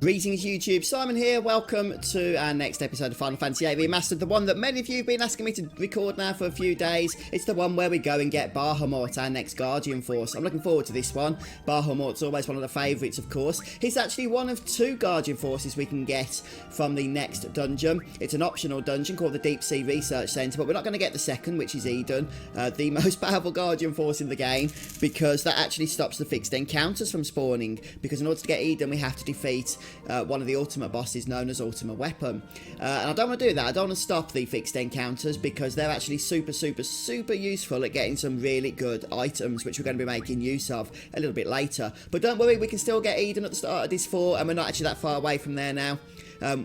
Greetings YouTube, Simon here, welcome to our next episode of Final Fantasy VIII Remastered, the one that many of you have been asking me to record now for a few days. It's the one where we go and get Bahamut, our next Guardian Force. I'm looking forward to this one. Bahamut's always one of the favourites, of course. He's actually one of two Guardian Forces we can get from the next dungeon. It's an optional dungeon called the Deep Sea Research Centre, but we're not going to get the second, which is Eden, the most powerful Guardian Force in the game, because that actually stops the fixed encounters from spawning, because in order to get Eden we have to defeat one of the ultimate bosses known as Ultimate Weapon. And I don't want to do that. I don't want to stop the fixed encounters because they're actually super useful at getting some really good items, which we're going to be making use of a little bit later. But don't worry, we can still get Eden at the start of this fort, and we're not actually that far away from there now.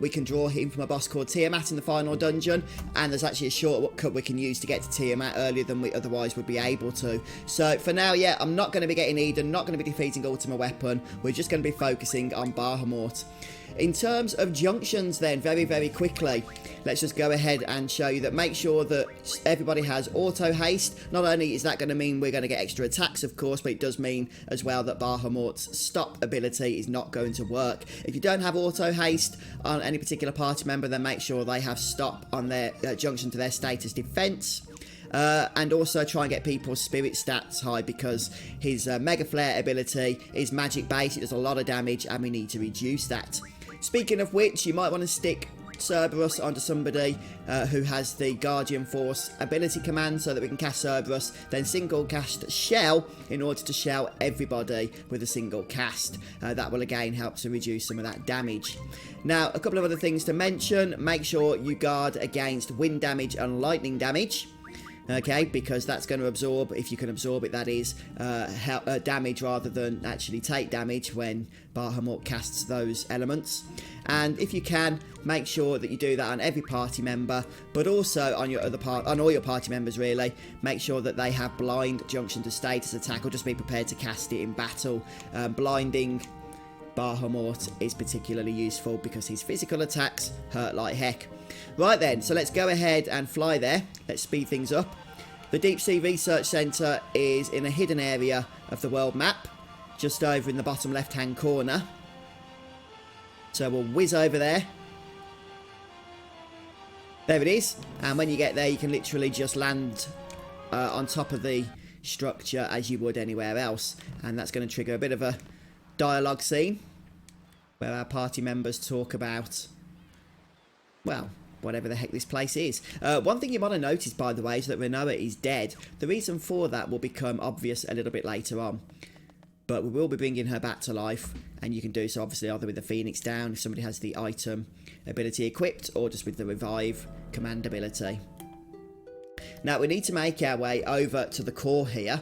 We can draw him from a boss called Tiamat in the final dungeon, and there's actually a shortcut we can use to get to Tiamat earlier than we otherwise would be able to. So for now, yeah, I'm not going to be getting Eden, not going to be defeating Ultimate Weapon. We're just going to be focusing on Bahamut. In terms of junctions then, very quickly, let's just go ahead and show you that. Make sure that everybody has auto haste. Not only is that going to mean we're going to get extra attacks, of course, but it does mean as well that Bahamut's stop ability is not going to work. If you don't have auto haste on any particular party member, then make sure they have stop on their junction to their status defense. And also try and get people's spirit stats high, because his MEGAFLARE ability is magic based. It does a lot of damage and we need to reduce that. Speaking of which, you might want to stick Cerberus onto somebody who has the Guardian Force ability command, so that we can cast Cerberus, then single cast Shell in order to shell everybody with a single cast. That will again help to reduce some of that damage. Now, a couple of other things to mention. Make sure you guard against wind damage and lightning damage. Okay, because that's going to absorb, if you can absorb it, that is, damage rather than actually take damage when Bahamut casts those elements. And if you can, make sure that you do that on every party member, but also on your on all your party members really. Make sure that they have blind junction to status attack, or just be prepared to cast it in battle. Blinding Bahamut is particularly useful because his physical attacks hurt like heck. Right then, so let's go ahead and fly there. Let's speed things up. The Deep Sea Research Centre is in a hidden area of the world map, just over in the bottom left hand corner. So we'll whiz over there. There it is. And when you get there, you can literally just land on top of the structure as you would anywhere else. And that's going to trigger a bit of a dialogue scene where our party members talk about, well, whatever the heck this place is. One thing you might have noticed, by the way, is that Renoa is dead. The reason for that will become obvious a little bit later on. But we will be bringing her back to life, and you can do so obviously either with the Phoenix down if somebody has the item ability equipped, or just with the revive command ability. Now we need to make our way over to the core here,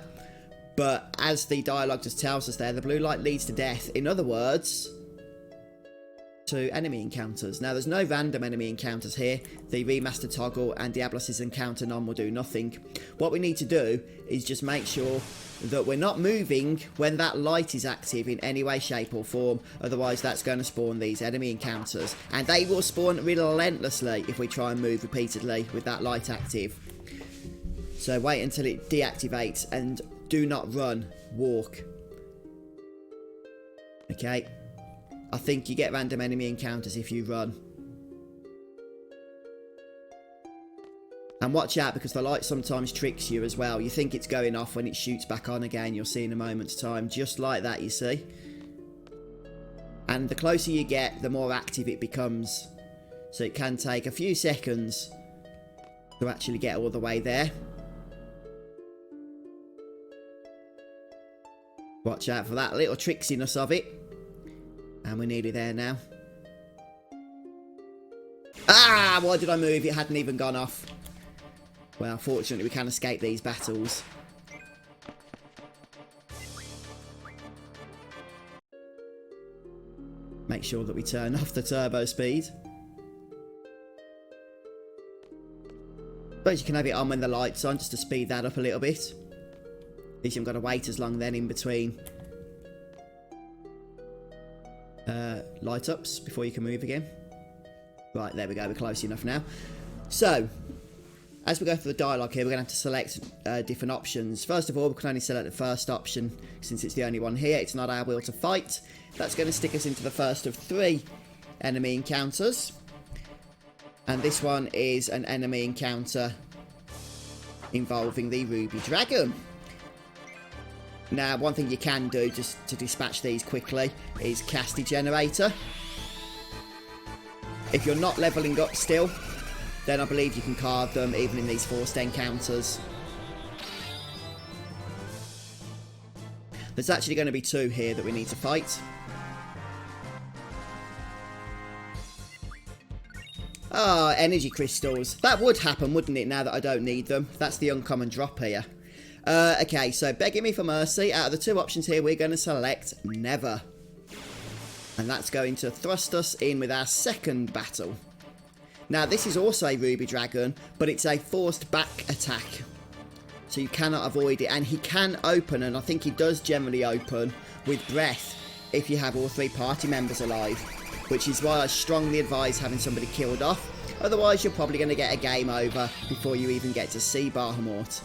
but as the dialogue just tells us there, the blue light leads to death. In other words, to enemy encounters. Now there's no random enemy encounters here. The remastered toggle and Diablos' encounter none will do nothing. What we need to do is just make sure that we're not moving when that light is active in any way, shape or form. Otherwise that's going to spawn these enemy encounters, and they will spawn relentlessly if we try and move repeatedly with that light active. So wait until it deactivates, and do not run, walk. Okay, I think you get random enemy encounters if you run. And watch out, because the light sometimes tricks you as well. You think it's going off when it shoots back on again. You'll see in a moment's time. Just like that, you see. And the closer you get, the more active it becomes. So it can take a few seconds to actually get all the way there. Watch out for that little tricksiness of it. And we're nearly there now. Ah! Why did I move? It hadn't even gone off. Well, fortunately we can escape these battles. Make sure that we turn off the turbo speed. But you can have it on when the light's on, just to speed that up a little bit. At least you haven't got to wait as long then in between light ups before you can move again. Right, there we go, we're close enough now. So As we go through the dialogue here, we're going to have to select different options. First of all, we can only select the first option since it's the only one here. It's not our will to fight. That's going to stick us into the first of 3 enemy encounters. And this one is an enemy encounter involving the Ruby Dragon. Now, one thing you can do just to dispatch these quickly is cast the generator. If you're not leveling up still, then I believe you can carve them even in these forced encounters. There's actually going to be 2 here that we need to fight. Ah, energy crystals. That would happen, wouldn't it, now that I don't need them? That's the uncommon drop here. Okay, so begging me for mercy. Out of the 2 options here, we're going to select never. And that's going to thrust us in with our second battle. Now, this is also a Ruby Dragon, but it's a forced back attack. So you cannot avoid it. And he can open, and I think he does generally open, with breath if you have all 3 party members alive. Which is why I strongly advise having somebody killed off. Otherwise, you're probably going to get a game over before you even get to see Bahamut.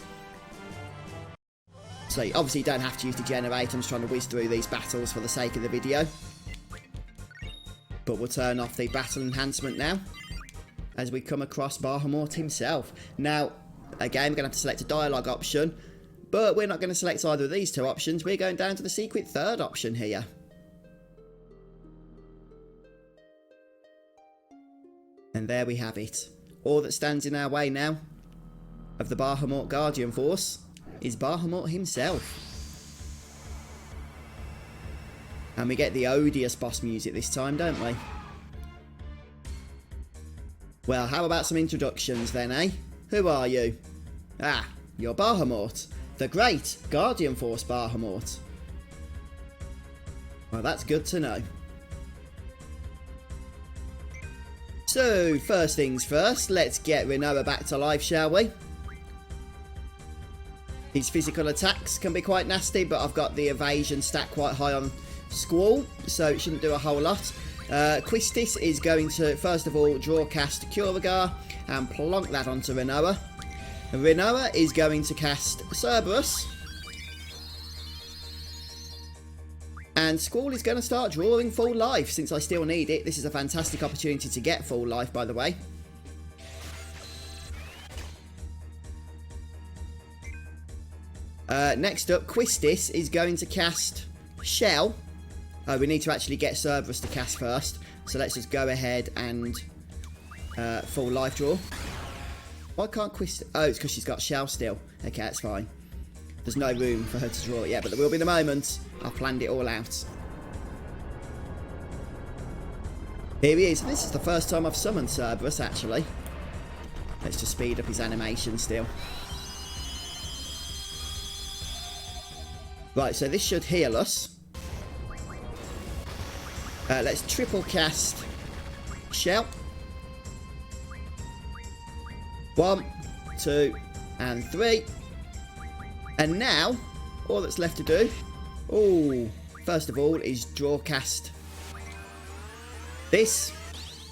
So, obviously, you don't have to use the generator. I'm just trying to whiz through these battles for the sake of the video. But we'll turn off the battle enhancement now, as we come across Bahamut himself. Now, again, we're going to have to select a dialogue option, but we're not going to select either of these 2 options. We're going down to the secret 3rd option here. And there we have it. All that stands in our way now of the Bahamut Guardian Force is Bahamut himself. And we get the odious boss music this time, don't we? Well, how about some introductions then, eh? Who are you? Ah, you're Bahamut, the great Guardian Force Bahamut. Well, that's good to know. So, first things first, let's get Renoa back to life, shall we? His physical attacks can be quite nasty, but I've got the evasion stat quite high on Squall, so it shouldn't do a whole lot. Quistis is going to, first of all, draw cast Curagar and plonk that onto Renoa. Renoa is going to cast Cerberus. And Squall is going to start drawing full life, since I still need it. This is a fantastic opportunity to get full life, by the way. Next up, Quistis is going to cast Shell. Oh, we need to actually get Cerberus to cast first. So let's just go ahead and full life draw. Why can't Quistis... Oh, it's because she's got Shell still. Okay, that's fine. There's no room for her to draw it yet, but there will be the moment. I've planned it all out. Here he is. This is the first time I've summoned Cerberus, actually. Let's just speed up his animation still. Right, so this should heal us. Let's triple cast Shell. 1, 2, and 3. And now, all that's left to do, first of all, is draw cast this.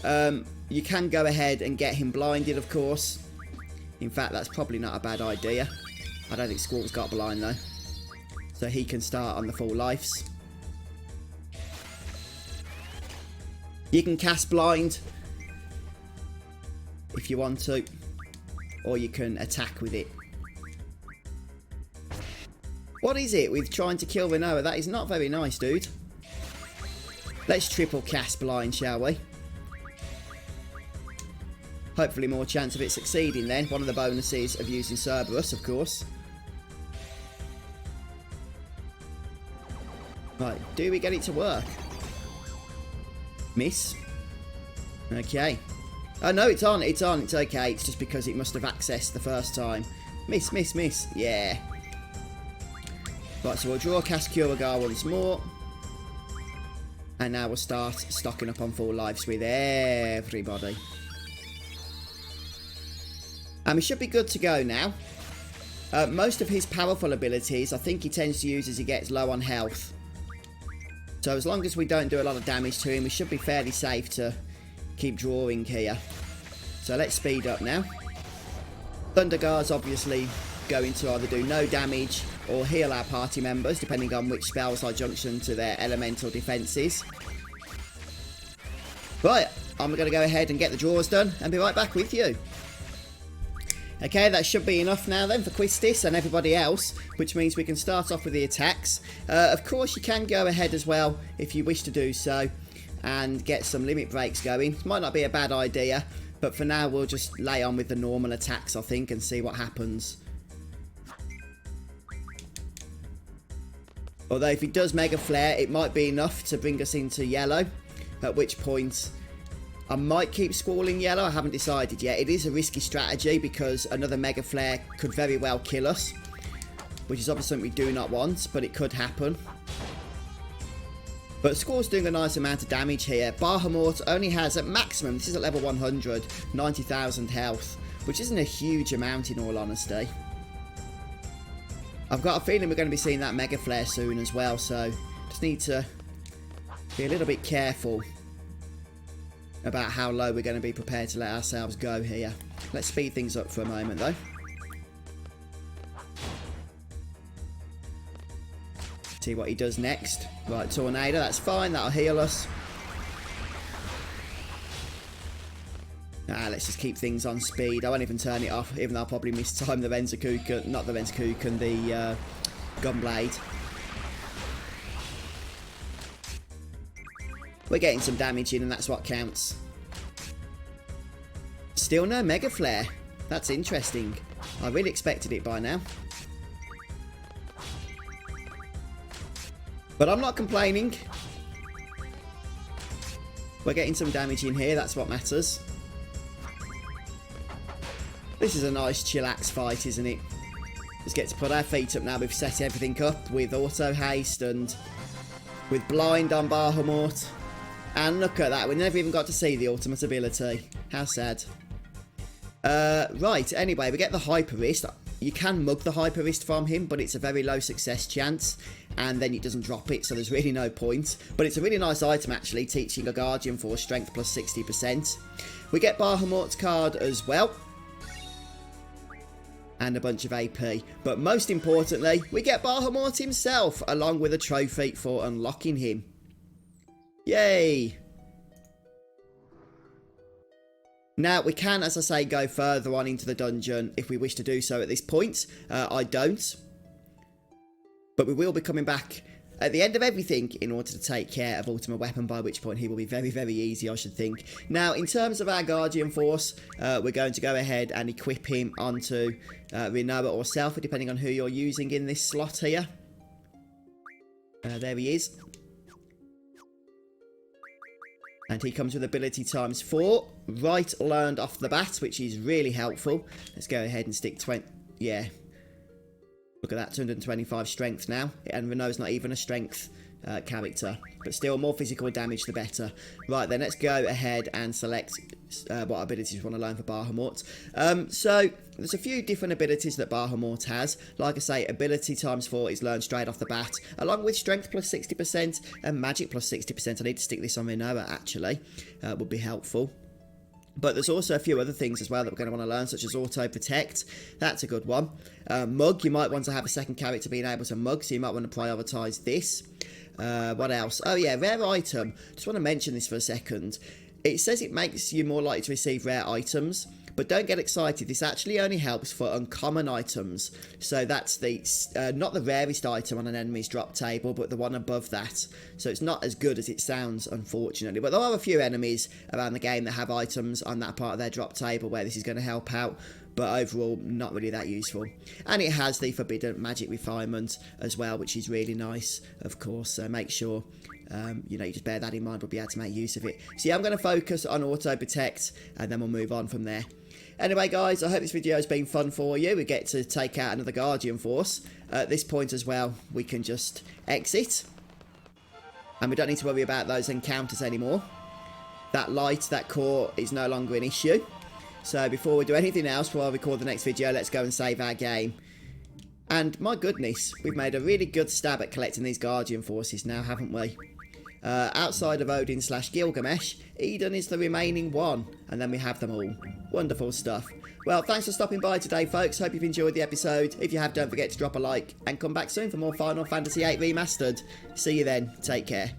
You can go ahead and get him blinded, of course. In fact, that's probably not a bad idea. I don't think Squall's got blind, though. So he can start on the full lives. You can cast blind if you want to, or you can attack with it. What is it with trying to kill Renoa? That is not very nice, dude. Let's triple cast blind, shall we? Hopefully more chance of it succeeding then. One of the bonuses of using Cerberus, of course. Right, do we get it to work? Miss. Okay. Oh, no, it's on, it's on, it's okay. It's just because it must have accessed the first time. Miss, miss, miss. Yeah. Right, so we'll draw cast Curagar once more. And now we'll start stocking up on full lives with everybody. And we should be good to go now. Most of his powerful abilities, I think he tends to use as he gets low on health. So as long as we don't do a lot of damage to him, we should be fairly safe to keep drawing here. So let's speed up now. Thunder Guard's obviously going to either do no damage or heal our party members, depending on which spells I junction to their elemental defences. Right, I'm going to go ahead and get the draws done and be right back with you. Okay, that should be enough now then for Quistis and everybody else, which means we can start off with the attacks. Of course, you can go ahead as well if you wish to do so and get some limit breaks going. Might not be a bad idea, but for now we'll just lay on with the normal attacks, I think, and see what happens. Although if he does MEGAFLARE, it might be enough to bring us into yellow, at which point I might keep Squalling yellow. I haven't decided yet. It is a risky strategy because another MEGAFLARE could very well kill us, which is obviously something we do not want, but it could happen. But Squall's doing a nice amount of damage here. Bahamut only has, at maximum, this is at level 100, 90,000 health, which isn't a huge amount in all honesty. I've got a feeling we're going to be seeing that MEGAFLARE soon as well, so just need to be a little bit careful about how low we're going to be prepared to let ourselves go here. Let's speed things up for a moment though. See what he does next. Right, Tornado, that's fine, that'll heal us. Let's just keep things on speed. I won't even turn it off, even though I'll probably mistime the Renzakuken, not the Renzakuken, the Gunblade. We're getting some damage in, and that's what counts. Still no MEGAFLARE. That's interesting. I really expected it by now. But I'm not complaining. We're getting some damage in here, that's what matters. This is a nice chillax fight, isn't it? Just get to put our feet up now. We've set everything up with auto haste and with blind on Bahamut. And look at that, we never even got to see the ultimate ability. How sad. Right, anyway, we get the Hyperist. You can mug the Hyperist from him, but it's a very low success chance. And then it doesn't drop it, so there's really no point. But it's a really nice item, actually, teaching a Guardian Force strength plus 60%. We get Bahamut's card as well. And a bunch of AP. But most importantly, we get Bahamut himself, along with a trophy for unlocking him. Yay! Now, we can, as I say, go further on into the dungeon if we wish to do so at this point. I don't. But we will be coming back at the end of everything in order to take care of Ultimate Weapon, by which point he will be very, very easy, I should think. Now, in terms of our Guardian Force, we're going to go ahead and equip him onto Renoa or Selpha, depending on who you're using in this slot here. There he is. And he comes with ability times 4. Right learned off the bat, which is really helpful. Let's go ahead and stick 20. Yeah. Look at that, 225 strength now. And Renoa's not even a strength character. But still, more physical damage, the better. Right, then let's go ahead and select what abilities we want to learn for Bahamut. So, there's a few different abilities that Bahamut has. Like I say, ability times 4 is learned straight off the bat. Along with strength plus 60% and magic plus 60%. I need to stick this on Renoa, actually. Would be helpful. But there's also a few other things as well that we're going to want to learn, such as Auto Protect. That's a good one. Mug, you might want to have a second character being able to mug, so you might want to prioritise this. What else? Oh yeah, rare item. Just want to mention this for a second. It says it makes you more likely to receive rare items, but don't get excited. This actually only helps for uncommon items. So that's the not the rarest item on an enemy's drop table, but the one above that. So it's not as good as it sounds, unfortunately. But there are a few enemies around the game that have items on that part of their drop table where this is going to help out. But overall, not really that useful. And it has the Forbidden Magic Refinement as well, which is really nice, of course. So make sure, you know, you just bear that in mind. We'll be able to make use of it. So yeah, I'm going to focus on Auto Protect, and then we'll move on from there. Anyway, guys, I hope this video has been fun for you. We get to take out another Guardian Force. At this point as well, we can just exit. And we don't need to worry about those encounters anymore. That light, that core is no longer an issue. So before we do anything else, before I record the next video, let's go and save our game. And my goodness, we've made a really good stab at collecting these Guardian Forces now, haven't we? Outside of Odin/Gilgamesh, Eden is the remaining one, and then we have them all. Wonderful stuff. Well, thanks for stopping by today, folks. Hope you've enjoyed the episode. If you have, don't forget to drop a like, and come back soon for more Final Fantasy VIII Remastered. See you then. Take care.